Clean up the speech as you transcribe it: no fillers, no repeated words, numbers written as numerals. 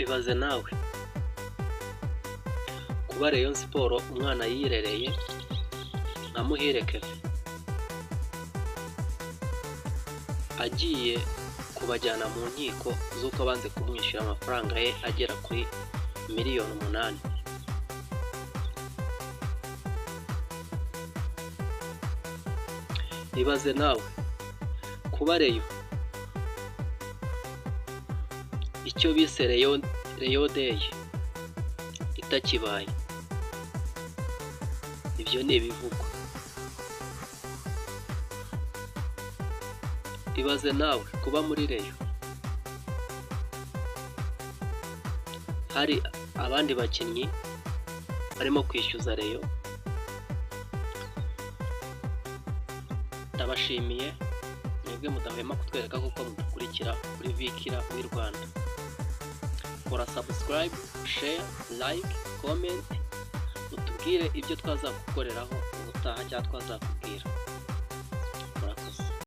Ibaze nawe kuba Rayon Sport umwana yirereye nka Muhire Kevin agiye kubajyana mu nkiko z'uko banze kumwishyura amafaranga ye agera kuri miliyoni 8. Ibaze nawe kuba Rayon icyo bise Rayon Day itakibaye. Ibyo ni ibivugwa. Ibaze nawe kuba muri Rayon hari abandi bakinnyi barimo kwishyuza Rayon. Ndabashimiye mwebwe mudahwema kutwereka kuko mudukurikira kuri Vikira w'i Rwanda. Kora subscribe, share, like, comment, utubwire ibyo twazagukoreraho ubutaha cyangwa twazakubwira.